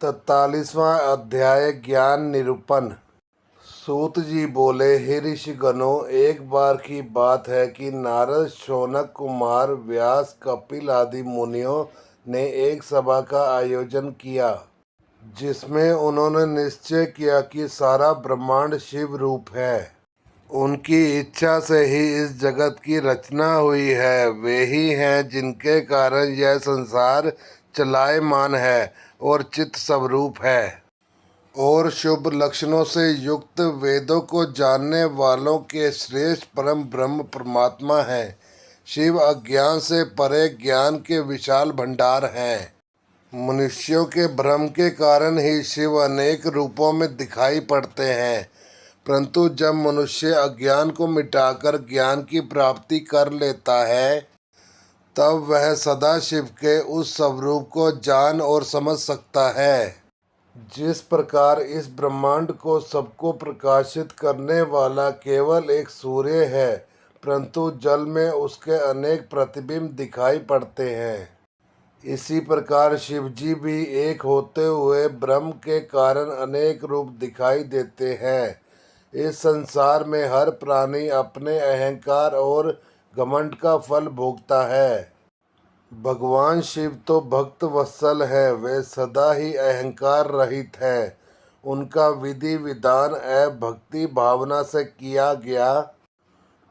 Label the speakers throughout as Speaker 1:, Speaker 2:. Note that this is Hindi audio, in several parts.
Speaker 1: 43वां अध्याय ज्ञान निरूपण। सूत जी बोले, हे ऋषिगणों, एक बार की बात है कि नारद, शौनक कुमार, व्यास, कपिल आदि मुनियों ने एक सभा का आयोजन किया, जिसमें उन्होंने निश्चय किया कि सारा ब्रह्मांड शिव रूप है। उनकी इच्छा से ही इस जगत की रचना हुई है। वे ही हैं जिनके कारण यह संसार चलायमान है और चित्त स्वरूप है और शुभ लक्षणों से युक्त वेदों को जानने वालों के श्रेष्ठ परम ब्रह्म परमात्मा है। शिव अज्ञान से परे ज्ञान के विशाल भंडार हैं। मनुष्यों के भ्रम के कारण ही शिव अनेक रूपों में दिखाई पड़ते हैं, परंतु जब मनुष्य अज्ञान को मिटाकर ज्ञान की प्राप्ति कर लेता है, तब वह सदा शिव के उस स्वरूप को जान और समझ सकता है। जिस प्रकार इस ब्रह्मांड को सबको प्रकाशित करने वाला केवल एक सूर्य है, परंतु जल में उसके अनेक प्रतिबिंब दिखाई पड़ते हैं, इसी प्रकार शिवजी भी एक होते हुए ब्रह्म के कारण अनेक रूप दिखाई देते हैं। इस संसार में हर प्राणी अपने अहंकार और घमंड का फल भोगता है। भगवान शिव तो भक्त वत्सल है, वे सदा ही अहंकार रहित है। उनका विधि विधान भक्ति भावना से किया गया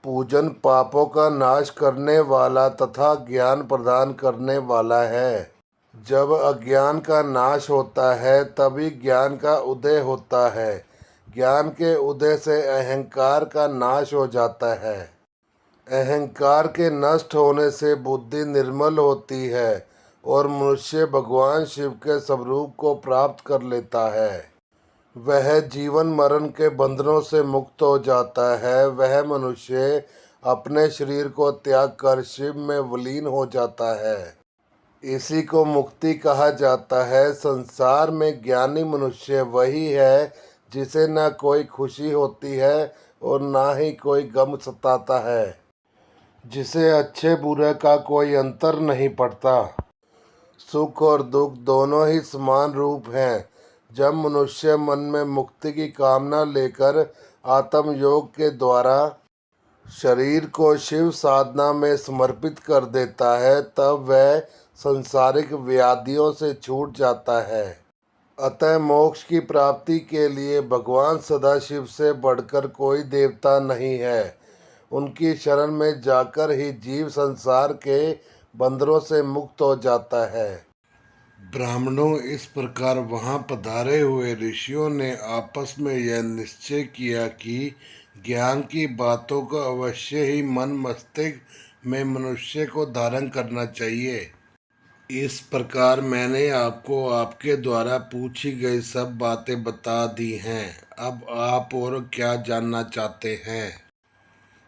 Speaker 1: पूजन पापों का नाश करने वाला तथा ज्ञान प्रदान करने वाला है। जब अज्ञान का नाश होता है, तभी ज्ञान का उदय होता है। ज्ञान के उदय से अहंकार का नाश हो जाता है। अहंकार के नष्ट होने से बुद्धि निर्मल होती है और मनुष्य भगवान शिव के स्वरूप को प्राप्त कर लेता है। वह जीवन मरण के बंधनों से मुक्त हो जाता है। वह मनुष्य अपने शरीर को त्याग कर शिव में विलीन हो जाता है। इसी को मुक्ति कहा जाता है। संसार में ज्ञानी मनुष्य वही है जिसे न कोई खुशी होती है और ना ही कोई गम सताता है, जिसे अच्छे बुरे का कोई अंतर नहीं पड़ता। सुख और दुख दोनों ही समान रूप हैं। जब मनुष्य मन में मुक्ति की कामना लेकर आत्म योग के द्वारा शरीर को शिव साधना में समर्पित कर देता है, तब वह सांसारिक व्याधियों से छूट जाता है। अतः मोक्ष की प्राप्ति के लिए भगवान सदाशिव से बढ़कर कोई देवता नहीं है। उनकी शरण में जाकर ही जीव संसार के बंधनों से मुक्त हो जाता है। ब्राह्मणों, इस प्रकार वहां पधारे हुए ऋषियों ने आपस में यह निश्चय किया कि ज्ञान की बातों को अवश्य ही मन मस्तिष्क में मनुष्य को धारण करना चाहिए। इस प्रकार मैंने आपको आपके द्वारा पूछी गई सब बातें बता दी हैं। अब आप और क्या जानना चाहते हैं?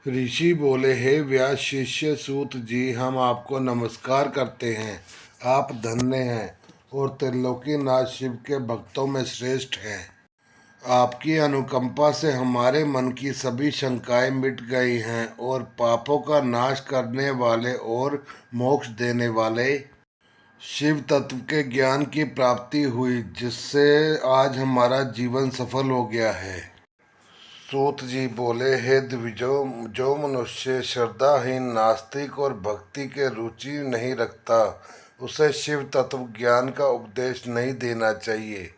Speaker 1: ऋषि बोले, हे व्यास शिष्य सूत जी, हम आपको नमस्कार करते हैं। आप धन्य हैं और त्रिलोकीनाथ शिव के भक्तों में श्रेष्ठ हैं। आपकी अनुकंपा से हमारे मन की सभी शंकाएं मिट गई हैं और पापों का नाश करने वाले और मोक्ष देने वाले शिव तत्व के ज्ञान की प्राप्ति हुई, जिससे आज हमारा जीवन सफल हो गया है। सूत जी बोले, हे द्विजों, जो मनुष्य श्रद्धाहीन, नास्तिक और भक्ति के रुचि नहीं रखता, उसे शिव तत्व ज्ञान का उपदेश नहीं देना चाहिए।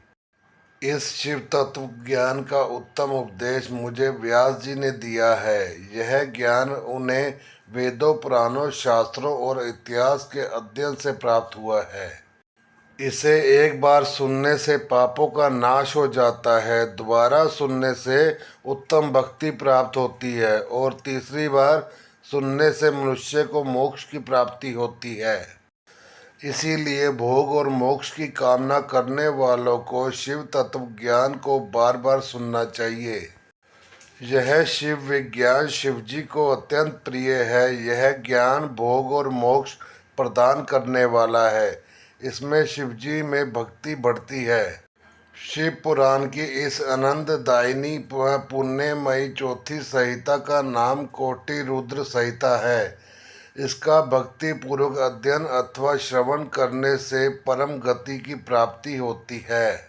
Speaker 1: इस शिव तत्व ज्ञान का उत्तम उपदेश मुझे व्यास जी ने दिया है। यह ज्ञान उन्हें वेदों, पुराणों, शास्त्रों और इतिहास के अध्ययन से प्राप्त हुआ है। इसे एक बार सुनने से पापों का नाश हो जाता है, दोबारा सुनने से उत्तम भक्ति प्राप्त होती है और तीसरी बार सुनने से मनुष्य को मोक्ष की प्राप्ति होती है। इसीलिए भोग और मोक्ष की कामना करने वालों को शिव तत्व ज्ञान को बार बार सुनना चाहिए। यह शिव विज्ञान शिवजी को अत्यंत प्रिय है। यह ज्ञान भोग और मोक्ष प्रदान करने वाला है। इसमें शिवजी में भक्ति बढ़ती है। शिव पुराण की इस आनंददायिनी पुण्यमयी चौथी संहिता का नाम कोटि रुद्र संहिता है। इसका भक्ति पूर्वक अध्ययन अथवा श्रवण करने से परम गति की प्राप्ति होती है।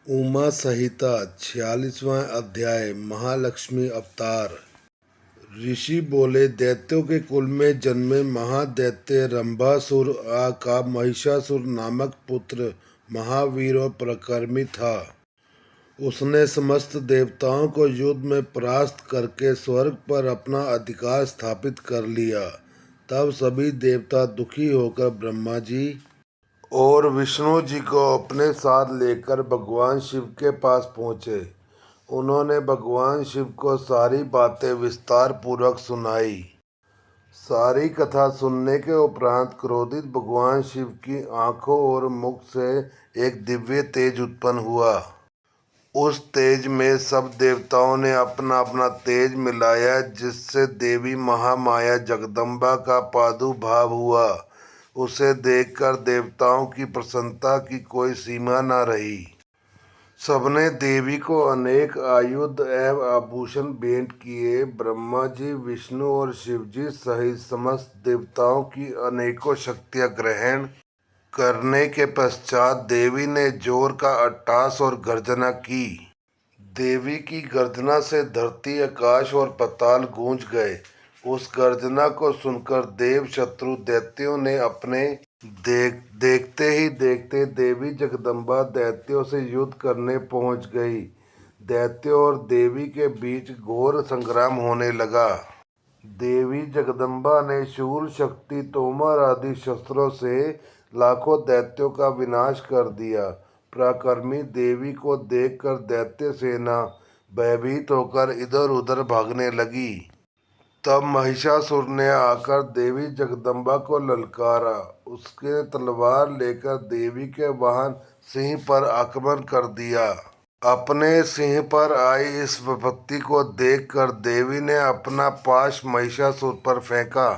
Speaker 1: उमा संहिता 46वां अध्याय महालक्ष्मी अवतार। ऋषि बोले, दैत्यों के कुल में जन्मे महादैत्य रंभासुर का महिषासुर नामक पुत्र महावीर और प्रकर्मी था। उसने समस्त देवताओं को युद्ध में परास्त करके स्वर्ग पर अपना अधिकार स्थापित कर लिया। तब सभी देवता दुखी होकर ब्रह्मा जी और विष्णु जी को अपने साथ लेकर भगवान शिव के पास पहुँचे। उन्होंने भगवान शिव को सारी बातें विस्तार पूर्वक सुनाई। सारी कथा सुनने के उपरांत क्रोधित भगवान शिव की आंखों और मुख से एक दिव्य तेज उत्पन्न हुआ। उस तेज में सब देवताओं ने अपना अपना तेज मिलाया, जिससे देवी महामाया जगदम्बा का प्रादुर्भाव हुआ। उसे देखकर देवताओं की प्रसन्नता की कोई सीमा न रही। सबने देवी को अनेक आयुध एवं आभूषण भेंट किए। ब्रह्मा जी, विष्णु और शिव जी सहित समस्त देवताओं की अनेकों शक्तियां ग्रहण करने के पश्चात देवी ने जोर का अट्टहास और गर्जना की। देवी की गर्जना से धरती, आकाश और पाताल गूंज गए। उस गर्जना को सुनकर देव शत्रु दैत्यों ने अपने देखते ही देखते देवी जगदम्बा दैत्यों से युद्ध करने पहुंच गई। दैत्यों और देवी के बीच घोर संग्राम होने लगा। देवी जगदम्बा ने शूल, शक्ति, तोमर आदि शस्त्रों से लाखों दैत्यों का विनाश कर दिया। पराक्रमी देवी को देखकर दैत्य सेना भयभीत होकर इधर उधर भागने लगी। तब महिषासुर ने आकर देवी जगदम्बा को ललकारा। उसके तलवार लेकर देवी के वाहन सिंह पर आक्रमण कर दिया। अपने सिंह पर आई इस विपत्ति को देखकर देवी ने अपना पाश महिषासुर पर फेंका।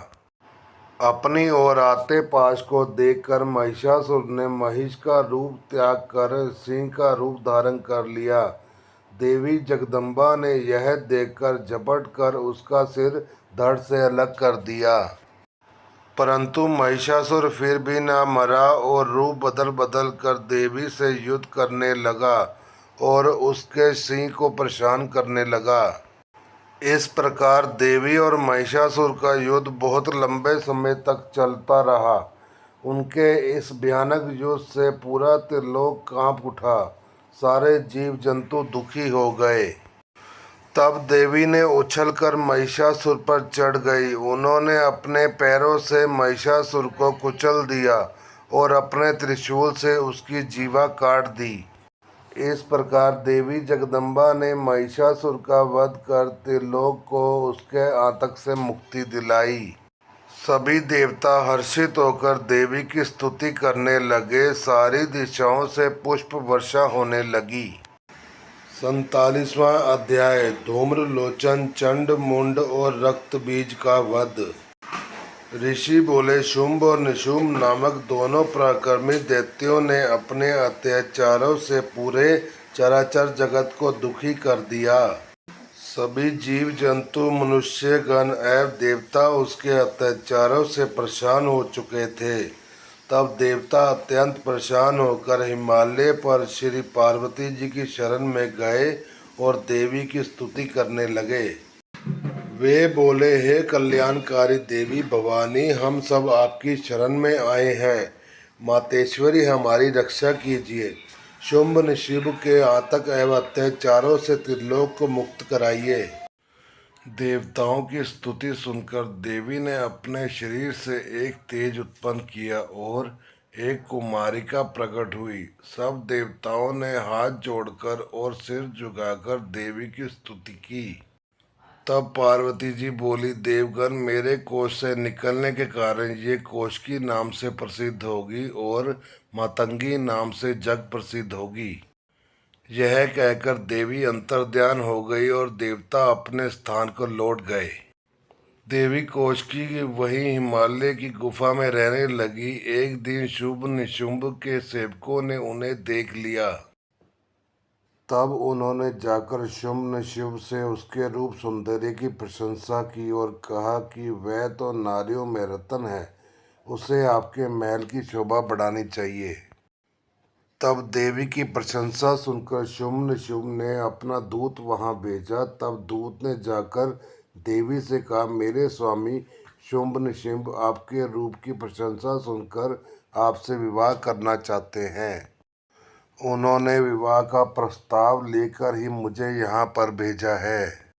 Speaker 1: अपनी ओर आते पाश को देखकर महिषासुर ने महिष का रूप त्याग कर सिंह का रूप धारण कर लिया। देवी जगदम्बा ने यह देखकर झपट कर उसका सिर धड़ से अलग कर दिया। परंतु महिषासुर फिर भी न मरा और रूप बदल बदल कर देवी से युद्ध करने लगा और उसके सिंह को परेशान करने लगा। इस प्रकार देवी और महिषासुर का युद्ध बहुत लंबे समय तक चलता रहा। उनके इस भयानक युद्ध से पूरा त्रिलोक कांप उठा। सारे जीव जंतु दुखी हो गए। तब देवी ने उछलकर महिषासुर पर चढ़ गई। उन्होंने अपने पैरों से महिषासुर को कुचल दिया और अपने त्रिशूल से उसकी जीवा काट दी। इस प्रकार देवी जगदम्बा ने महिषासुर का वध कर त्रिलोक को उसके आतंक से मुक्ति दिलाई। सभी देवता हर्षित होकर देवी की स्तुति करने लगे। सारी दिशाओं से पुष्प वर्षा होने लगी। 47वां अध्याय धूम्रलोचन, चंड मुंड और रक्त बीज का वध। ऋषि बोले, शुंभ और निशुंभ नामक दोनों पराक्रमी दैत्यों ने अपने अत्याचारों से पूरे चराचर जगत को दुखी कर दिया। सभी जीव जंतु, मनुष्यगण एवं देवता उसके अत्याचारों से परेशान हो चुके थे। तब देवता अत्यंत परेशान होकर हिमालय पर श्री पार्वती जी की शरण में गए और देवी की स्तुति करने लगे। वे बोले, हे कल्याणकारी देवी भवानी, हम सब आपकी शरण में आए हैं। मातेश्वरी, हमारी रक्षा कीजिए। शुंभ निशुंभ के आतंक एवं अत्याचारों से त्रिलोक को मुक्त कराइए। देवताओं की स्तुति सुनकर देवी ने अपने शरीर से एक तेज उत्पन्न किया और एक कुमारिका प्रकट हुई। सब देवताओं ने हाथ जोड़कर और सिर झुकाकर देवी की स्तुति की। तब पार्वती जी बोली, देवगण, मेरे कोष से निकलने के कारण ये कोष्की नाम से प्रसिद्ध होगी और मातंगी नाम से जग प्रसिद्ध होगी। यह कहकर देवी अंतर्ध्यान हो गई और देवता अपने स्थान को लौट गए। देवी कोष्की की वहीं हिमालय की गुफा में रहने लगी। एक दिन शुंभ निशुंभ के सेवकों ने उन्हें देख लिया। तब उन्होंने जाकर शुम्भ निशुम्भ से उसके रूप सौंदर्य की प्रशंसा की और कहा कि वह तो नारियों में रत्न है, उसे आपके महल की शोभा बढ़ानी चाहिए। तब देवी की प्रशंसा सुनकर शुम्भ निशुम्भ ने अपना दूत वहां भेजा। तब दूत ने जाकर देवी से कहा, मेरे स्वामी शुम्भ निशुम्भ आपके रूप की प्रशंसा सुनकर आपसे विवाह करना चाहते हैं। उन्होंने विवाह का प्रस्ताव लेकर ही मुझे यहाँ पर भेजा है।